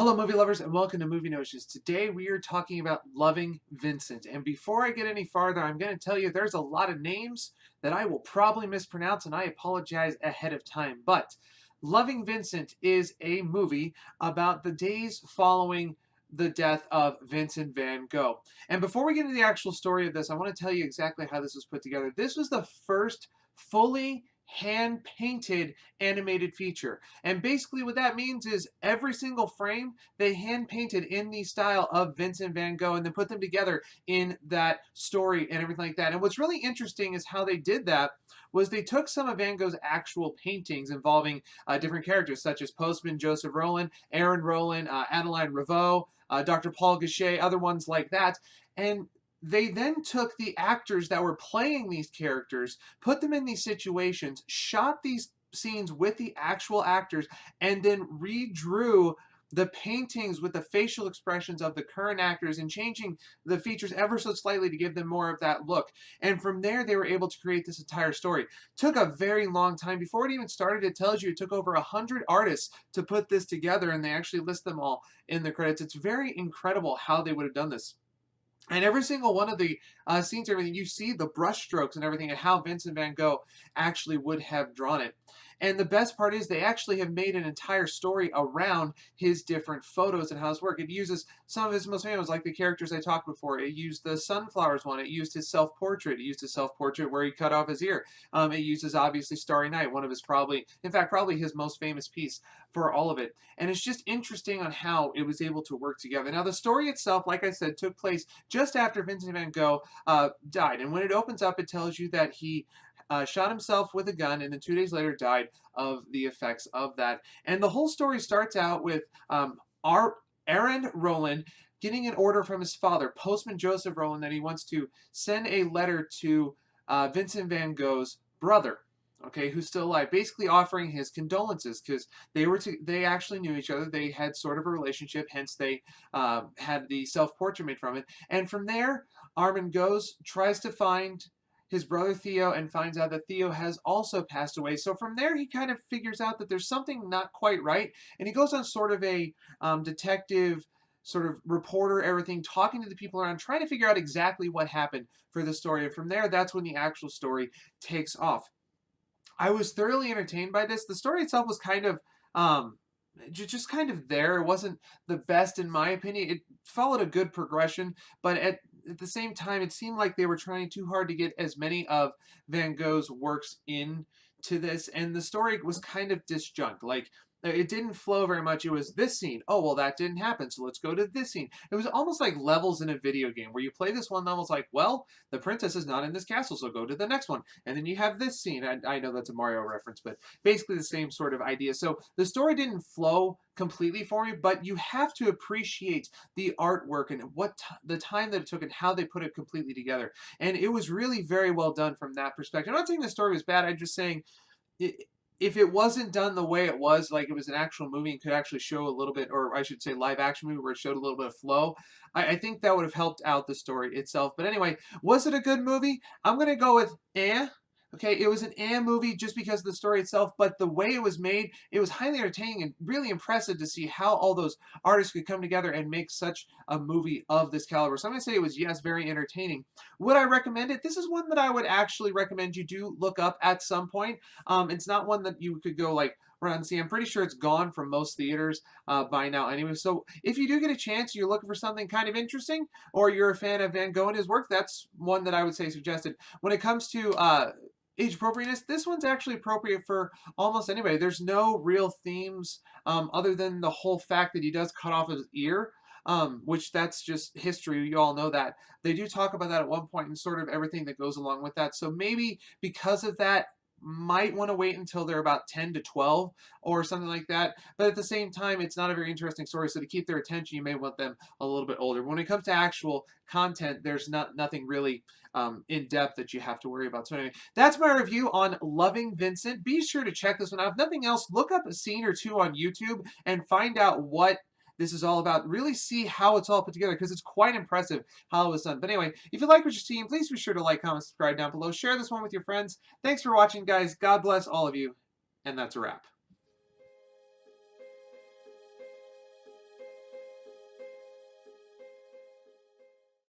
Hello, movie lovers, and welcome to Movie Notions. Today we are talking about Loving Vincent. And before I get any farther, I'm going to tell you there's a lot of names that I will probably mispronounce, and I apologize ahead of time. But Loving Vincent is a movie about the days following the death of Vincent van Gogh. And before we get into the actual story of this, I want to tell you exactly how this was put together. This was the first fully hand-painted animated feature. And basically what that means is every single frame they hand-painted in the style of Vincent van Gogh and then put them together in that story and everything like that. And what's really interesting is how they did that was they took some of Van Gogh's actual paintings involving different characters such as Postman Joseph Roland, Aaron Roland, Adeline Revaux, Dr. Paul Gachet, other ones like that, and they then took the actors that were playing these characters, put them in these situations, shot these scenes with the actual actors, and then redrew the paintings with the facial expressions of the current actors and changing the features ever so slightly to give them more of that look. And from there, they were able to create this entire story. Took a very long time. Before it even started, it tells you it took over 100 artists to put this together, and they actually list them all in the credits. It's very incredible how they would have done this. And every single one of the scenes, everything, you see the brush strokes and everything and how Vincent van Gogh actually would have drawn it. And the best part is they actually have made an entire story around his different photos and how this works. It uses some of his most famous, like the characters I talked before. It used the sunflowers one. It used his self-portrait. It used his self-portrait where he cut off his ear. It uses, obviously, Starry Night, one of his probably his most famous piece for all of it. And it's just interesting on how it was able to work together. Now, the story itself, like I said, took place just after Vincent van Gogh died. And when it opens up, it tells you that he shot himself with a gun and then 2 days later died of the effects of that. And the whole story starts out with Aaron Roland getting an order from his father, Postman Joseph Roland, that he wants to send a letter to Vincent van Gogh's brother, okay, who's still alive, basically offering his condolences because they actually knew each other. They had sort of a relationship, hence they had the self-portrait made from it. And from there, Armin goes, tries to find his brother Theo and finds out that Theo has also passed away. So from there, he kind of figures out that there's something not quite right. And he goes on sort of a detective sort of reporter, everything, talking to the people around, trying to figure out exactly what happened for the story. And from there, that's when the actual story takes off. I was thoroughly entertained by this. The story itself was kind of just kind of there. It wasn't the best in my opinion. It followed a good progression, but at the same time, it seemed like they were trying too hard to get as many of Van Gogh's works into this, and the story was kind of disjunct. Like, it didn't flow very much. It was this scene. Oh, well, that didn't happen, so let's go to this scene. It was almost like levels in a video game where you play this one level, it's like, well, the princess is not in this castle, so go to the next one. And then you have this scene. I know that's a Mario reference, but basically the same sort of idea. So the story didn't flow completely for me, but you have to appreciate the artwork and the time that it took and how they put it completely together. And it was really very well done from that perspective. I'm not saying the story was bad. I'm just saying if it wasn't done the way it was, like it was an actual movie and could actually show a little bit, or I should say live action movie where it showed a little bit of flow, I think that would have helped out the story itself. But anyway, was it a good movie? I'm going to go with eh. Okay, it was an movie just because of the story itself, but the way it was made, it was highly entertaining and really impressive to see how all those artists could come together and make such a movie of this caliber. So I'm going to say it was, yes, very entertaining. Would I recommend it? This is one that I would actually recommend you do look up at some point. It's not one that you could go like around and see. I'm pretty sure it's gone from most theaters by now anyway. So if you do get a chance, you're looking for something kind of interesting, or you're a fan of Van Gogh and his work, that's one that I would say suggested. When it comes to age appropriateness, this one's actually appropriate for almost anybody. There's no real themes other than the whole fact that he does cut off his ear, which that's just history. You all know that. They do talk about that at one point and sort of everything that goes along with that. So maybe because of that, might want to wait until they're about 10 to 12 or something like that. But at the same time, it's not a very interesting story. So to keep their attention, you may want them a little bit older. When it comes to actual content, there's nothing really in depth that you have to worry about. So anyway, that's my review on Loving Vincent. Be sure to check this one out. If nothing else, look up a scene or two on YouTube and find out what this is all about. Really see how it's all put together because it's quite impressive how it was done. But anyway, if you like what you're seeing, please be sure to like, comment, subscribe down below. Share this one with your friends. Thanks for watching, guys. God bless all of you. And that's a wrap.